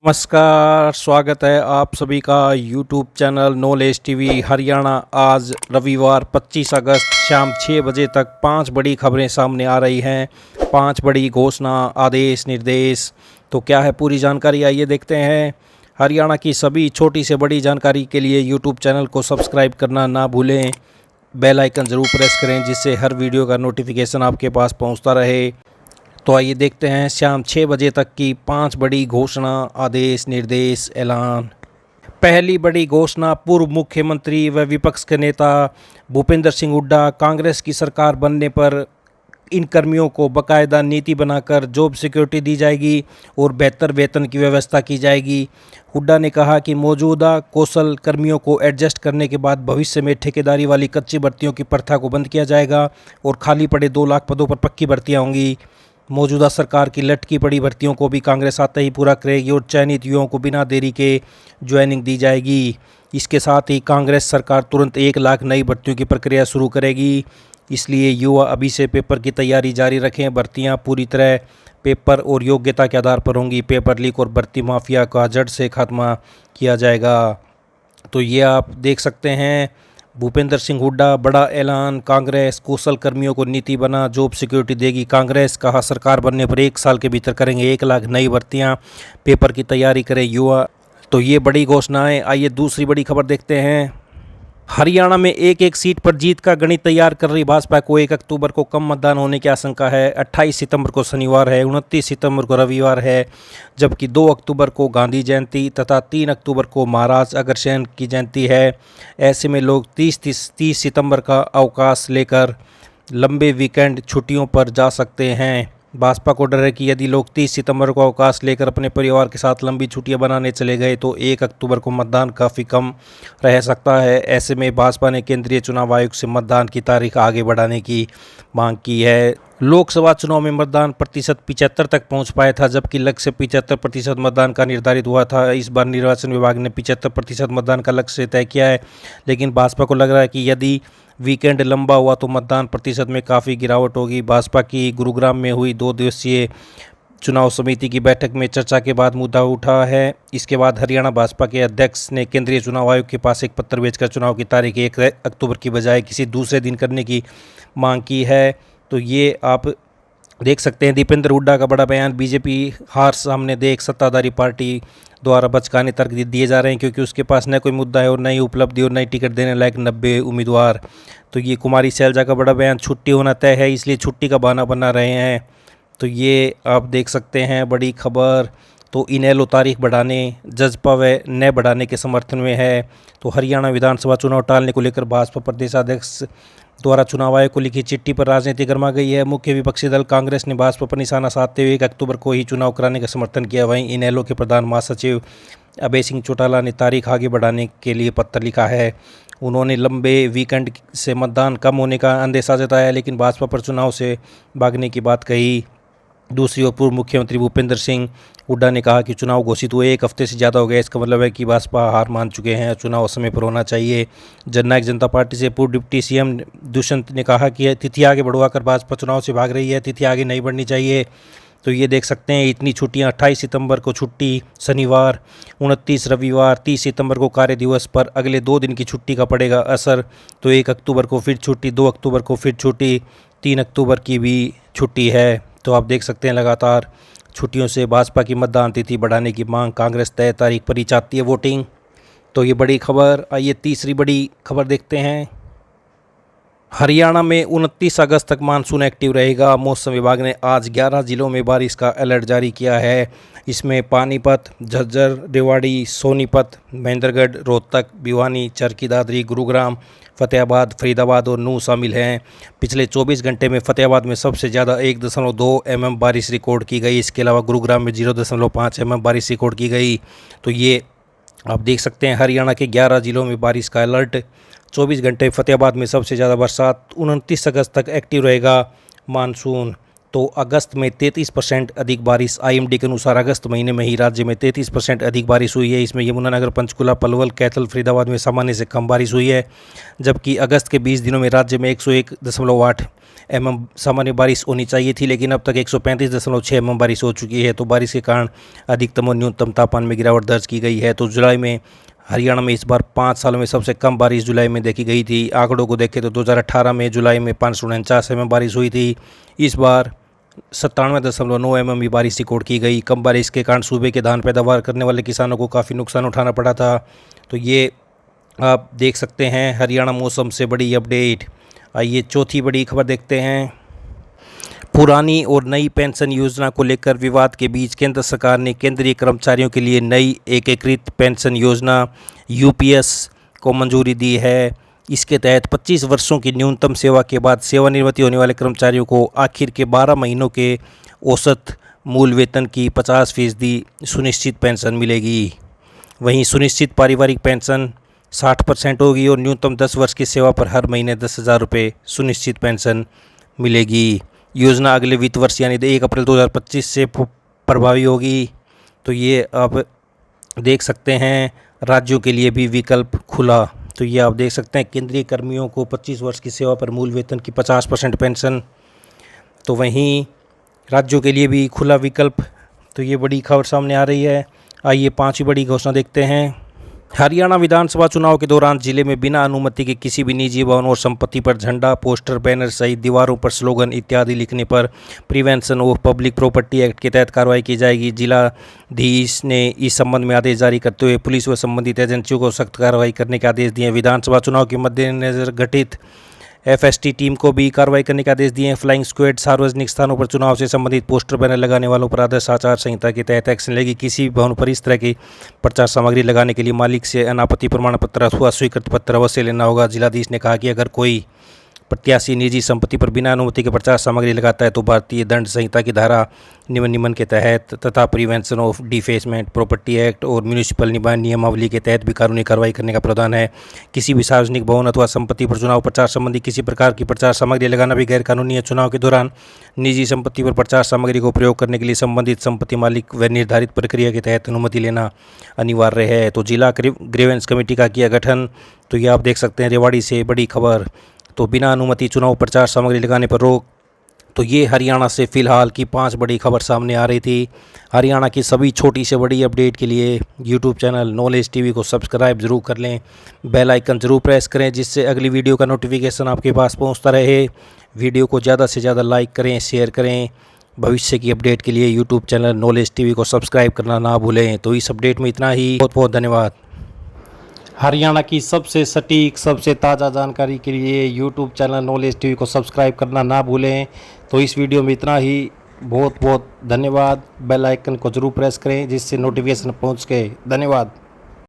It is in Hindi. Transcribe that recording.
नमस्कार, स्वागत है आप सभी का YouTube channel knowledge TV Haryana. आज रविवार 25 अगस्त शाम 6 बजे तक 5 बड़ी खबरें सामने आ रही हैं। 5 बड़ी घोषणा, आदेश, निर्देश। तो क्या है पूरी जानकारी, आइए देखते हैं। हरियाणा की सभी छोटी से बड़ी जानकारी के लिए यूट्यूब चैनल को सब्सक्राइब करना ना भूलें। बेल आइकन ज़रूर प्रेस करें जिससे हर वीडियो का नोटिफिकेशन आपके पास पहुंचता रहे। तो आइए देखते हैं शाम 6 बजे तक की 5 बड़ी घोषणा, आदेश, निर्देश, ऐलान। पहली बड़ी घोषणा, पूर्व मुख्यमंत्री व विपक्ष के नेता भूपेंद्र सिंह हुड्डा, कांग्रेस की सरकार बनने पर इन कर्मियों को बाकायदा नीति बनाकर जॉब सिक्योरिटी दी जाएगी और बेहतर वेतन की व्यवस्था की जाएगी। हुड्डा ने कहा कि मौजूदा कौशल कर्मियों को एडजस्ट करने के बाद भविष्य में ठेकेदारी वाली कच्ची भर्तियों की प्रथा को बंद किया जाएगा और खाली पड़े 2 लाख पदों पर पक्की भर्तियां होंगी। मौजूदा सरकार की लटकी पड़ी भर्तियों को भी कांग्रेस आते ही पूरा करेगी और चयनित युवाओं को बिना देरी के ज्वाइनिंग दी जाएगी। इसके साथ ही कांग्रेस सरकार तुरंत 1 लाख नई भर्तियों की प्रक्रिया शुरू करेगी। इसलिए युवा अभी से पेपर की तैयारी जारी रखें। भर्तियां पूरी तरह पेपर और योग्यता के आधार पर होंगी। पेपर लीक और भर्ती माफिया का जड़ से खात्मा किया जाएगा। तो ये आप देख सकते हैं, भूपेंद्र सिंह हुड्डा, बड़ा ऐलान। कांग्रेस कौशल कर्मियों को नीति बना जॉब सिक्योरिटी देगी। कांग्रेस कहा सरकार बनने पर 1 साल के भीतर करेंगे 1 लाख नई भर्तियां, पेपर की तैयारी करें युवा। तो ये बड़ी घोषणाएं। आइए दूसरी बड़ी खबर देखते हैं। हरियाणा में एक सीट पर जीत का गणित तैयार कर रही भाजपा को 1 अक्टूबर को कम मतदान होने की आशंका है। 28 सितंबर को शनिवार है, 29 सितंबर को रविवार है, जबकि 2 अक्टूबर को गांधी जयंती तथा 3 अक्टूबर को महाराज अग्रसेन की जयंती है। ऐसे में लोग 30 सितंबर का अवकाश लेकर लंबे वीकेंड छुट्टियों पर जा सकते हैं। भाजपा को डर है कि यदि लोग 30 सितंबर को अवकाश लेकर अपने परिवार के साथ लंबी छुट्टियां बनाने चले गए तो 1 अक्टूबर को मतदान काफ़ी कम रह सकता है। ऐसे में भाजपा ने केंद्रीय चुनाव आयोग से मतदान की तारीख आगे बढ़ाने की मांग की है। लोकसभा चुनाव में मतदान प्रतिशत 75 तक पहुंच पाया था, जबकि लक्ष्य 75% मतदान का निर्धारित हुआ था। इस बार निर्वाचन विभाग ने 75% मतदान का लक्ष्य तय किया है, लेकिन भाजपा को लग रहा है कि यदि वीकेंड लंबा हुआ तो मतदान प्रतिशत में काफ़ी गिरावट होगी। भाजपा की गुरुग्राम में हुई 2 दिवसीय चुनाव समिति की बैठक में चर्चा के बाद मुद्दा उठा है। इसके बाद हरियाणा भाजपा के अध्यक्ष ने केंद्रीय चुनाव आयोग के पास एक पत्र भेजकर चुनाव की तारीख 1 अक्टूबर की बजाय किसी दूसरे दिन करने की मांग की है। तो ये आप देख सकते हैं, दीपेंद्र हुड्डा का बड़ा बयान। बीजेपी हार सामने देख सत्ताधारी पार्टी द्वारा बचकाने तर्क दिए जा रहे हैं, क्योंकि उसके पास न कोई मुद्दा है और न ही उपलब्धि और न ही टिकट देने लायक 90 उम्मीदवार। तो ये कुमारी शैलजा का बड़ा बयान, छुट्टी होना तय है इसलिए छुट्टी का बहाना बना रहे हैं। तो ये आप देख सकते हैं बड़ी खबर। तो इनेलो तारीख बढ़ाने, जजपा व न बढ़ाने के समर्थन में है। तो हरियाणा विधानसभा चुनाव टालने को लेकर भाजपा प्रदेशाध्यक्ष द्वारा चुनाव आयोग को लिखी चिट्ठी पर राजनीति गर्मा गई है। मुख्य विपक्षी दल कांग्रेस ने भाजपा पर निशाना साधते हुए 1 अक्टूबर को ही चुनाव कराने का समर्थन किया। वहीं इनेलो के प्रधान महासचिव अभय सिंह चौटाला ने तारीख आगे बढ़ाने के लिए पत्र लिखा है। उन्होंने लंबे वीकेंड से मतदान कम होने का अंदेशा जताया, लेकिन भाजपा पर चुनाव से भागने की बात कही। दूसरी ओर पूर्व मुख्यमंत्री भूपेंद्र सिंह हुड्डा ने कहा कि चुनाव घोषित हुए 1 हफ्ते से ज़्यादा हो गया, इसका मतलब है कि भाजपा हार मान चुके हैं, चुनाव समय पर होना चाहिए। जननायक जनता पार्टी से पूर्व डिप्टी सीएम दुष्यंत ने कहा कि तिथि आगे बढ़वाकर भाजपा चुनाव से भाग रही है, तिथि आगे नहीं बढ़नी चाहिए। तो ये देख सकते हैं, इतनी छुट्टियां, 28 सितंबर को छुट्टी शनिवार, 29 रविवार, 30 सितंबर को कार्य दिवस पर अगले 2 दिन की छुट्टी का पड़ेगा असर। तो 1 अक्टूबर को फिर छुट्टी, 2 अक्टूबर को फिर छुट्टी, 3 अक्टूबर की भी छुट्टी है। तो आप देख सकते हैं लगातार छुट्टियों से भाजपा की मतदान तिथि बढ़ाने की मांग। कांग्रेस तय तारीख पर ही चाहती है वोटिंग। तो ये बड़ी खबर। आइए तीसरी बड़ी खबर देखते हैं। हरियाणा में 29 अगस्त तक मानसून एक्टिव रहेगा। मौसम विभाग ने आज 11 जिलों में बारिश का अलर्ट जारी किया है। इसमें पानीपत, झज्जर, रेवाड़ी, सोनीपत, महेंद्रगढ़, रोहतक, भिवानी, चरखी दादरी, गुरुग्राम, फतेहाबाद, फरीदाबाद और नूंह शामिल हैं। पिछले 24 घंटे में फतेहाबाद में सबसे ज़्यादा 1.2 mm बारिश रिकॉर्ड की गई। इसके अलावा गुरुग्राम में 0.5 mm बारिश रिकॉर्ड की गई। तो ये आप देख सकते हैं, हरियाणा के 11 जिलों में बारिश का अलर्ट। 24 घंटे फतेहाबाद में सबसे ज़्यादा बरसात। 29 अगस्त तक एक्टिव रहेगा मानसून। तो अगस्त में 33% अधिक बारिश। आईएमडी के अनुसार अगस्त महीने में ही राज्य में 33% अधिक बारिश हुई है। इसमें यमुनानगर, पंचकुला, पलवल, कैथल, फरीदाबाद में सामान्य से कम बारिश हुई है। जबकि अगस्त के 20 दिनों में राज्य में 101.8 mm सामान्य बारिश होनी चाहिए थी, लेकिन अब तक 135.6 mm बारिश हो चुकी है। तो बारिश के कारण अधिकतम और न्यूनतम तापमान में गिरावट दर्ज की गई है। तो जुलाई में हरियाणा में इस बार 5 सालों में सबसे कम बारिश जुलाई में देखी गई थी। आंकड़ों को देखें तो 49 में जुलाई में 549 mm बारिश हुई थी। इस बार 97.9 mm बारिश रिकॉर्ड की गई। कम बारिश के कारण सूबे के धान पैदावार करने वाले किसानों को काफ़ी नुकसान उठाना पड़ा था। तो ये आप देख सकते हैं हरियाणा मौसम से बड़ी अपडेट। आइए चौथी बड़ी खबर देखते हैं। पुरानी और नई पेंशन योजना को लेकर विवाद के बीच केंद्र सरकार ने केंद्रीय कर्मचारियों के लिए नई एकीकृत पेंशन योजना यूपीएस को मंजूरी दी है। इसके तहत 25 वर्षों की न्यूनतम सेवा के बाद सेवानिवृत्ति होने वाले कर्मचारियों को आखिर के 12 महीनों के औसत मूल वेतन की 50% सुनिश्चित पेंशन मिलेगी। वहीं सुनिश्चित पारिवारिक पेंशन 60% होगी और न्यूनतम 10 वर्ष की सेवा पर हर महीने 10,000 रुपये सुनिश्चित पेंशन मिलेगी। योजना अगले वित्त वर्ष यानी 1 अप्रैल 2025 से प्रभावी होगी। तो ये आप देख सकते हैं राज्यों के लिए भी विकल्प खुला। तो ये आप देख सकते हैं केंद्रीय कर्मियों को 25 वर्ष की सेवा पर मूल वेतन की 50% पेंशन। तो वहीं राज्यों के लिए भी खुला विकल्प। तो ये बड़ी खबर सामने आ रही है। आइए 5वीं बड़ी घोषणा देखते हैं। हरियाणा विधानसभा चुनाव के दौरान जिले में बिना अनुमति के किसी भी निजी भवन और संपत्ति पर झंडा, पोस्टर, बैनर सहित दीवारों पर स्लोगन इत्यादि लिखने पर prevention of public property act के तहत कार्रवाई की जाएगी। जिलाधीश ने इस संबंध में आदेश जारी करते हुए पुलिस व संबंधित एजेंसियों को सख्त कार्रवाई करने के आदेश दिए। विधानसभा चुनाव के मद्देनजर गठित एफएसटी टीम को भी कार्रवाई करने के आदेश दिए हैं। फ्लाइंग स्क्वाड सार्वजनिक स्थानों पर चुनाव से संबंधित पोस्टर बैनर लगाने वालों पर आदर्श आचार संहिता के तहत एक्शन लेगी। किसी भी भवन पर इस तरह की प्रचार सामग्री लगाने के लिए मालिक से अनापत्ति प्रमाण पत्र अथवा स्वीकृत पत्र अवश्य लेना होगा। जिलाधीश ने कहा कि अगर कोई प्रत्याशी निजी संपत्ति पर बिना अनुमति के प्रचार सामग्री लगाता है तो भारतीय दंड संहिता की धारा निम्न के तहत तथा prevention of defacement property act और म्यूनिसिपल नियमावली के तहत भी कानूनी कार्रवाई करने का प्रावधान है। किसी भी सार्वजनिक भवन अथवा संपत्ति पर चुनाव प्रचार संबंधी किसी प्रकार की प्रचार सामग्री लगाना भी गैर कानूनी है। चुनाव के दौरान निजी संपत्ति पर प्रचार सामग्री को प्रयोग करने के लिए संबंधित संपत्ति मालिक व निर्धारित प्रक्रिया के तहत अनुमति लेना अनिवार्य है। तो जिला ग्रीवेंस कमेटी का किया गठन। तो ये आप देख सकते हैं रेवाड़ी से बड़ी खबर। तो बिना अनुमति चुनाव प्रचार सामग्री लगाने पर रोक। तो ये हरियाणा से फ़िलहाल की 5 बड़ी खबर सामने आ रही थी। हरियाणा की सभी छोटी से बड़ी अपडेट के लिए यूट्यूब चैनल नॉलेज टीवी को सब्सक्राइब ज़रूर कर लें, बेल आइकन ज़रूर प्रेस करें जिससे अगली वीडियो का नोटिफिकेशन आपके पास पहुंचता रहे। वीडियो को ज़्यादा से ज़्यादा लाइक करें, शेयर करें। भविष्य की अपडेट के लिए यूट्यूब चैनल नॉलेज टीवी को सब्सक्राइब करना ना भूलें। तो इस अपडेट में इतना ही। बहुत बहुत धन्यवाद। हरियाणा की सबसे सटीक, सबसे ताज़ा जानकारी के लिए यूट्यूब चैनल नॉलेज टीवी को सब्सक्राइब करना ना भूलें। तो इस वीडियो में इतना ही। बहुत बहुत धन्यवाद। बेल आइकन को ज़रूर प्रेस करें जिससे नोटिफिकेशन पहुंच के। धन्यवाद।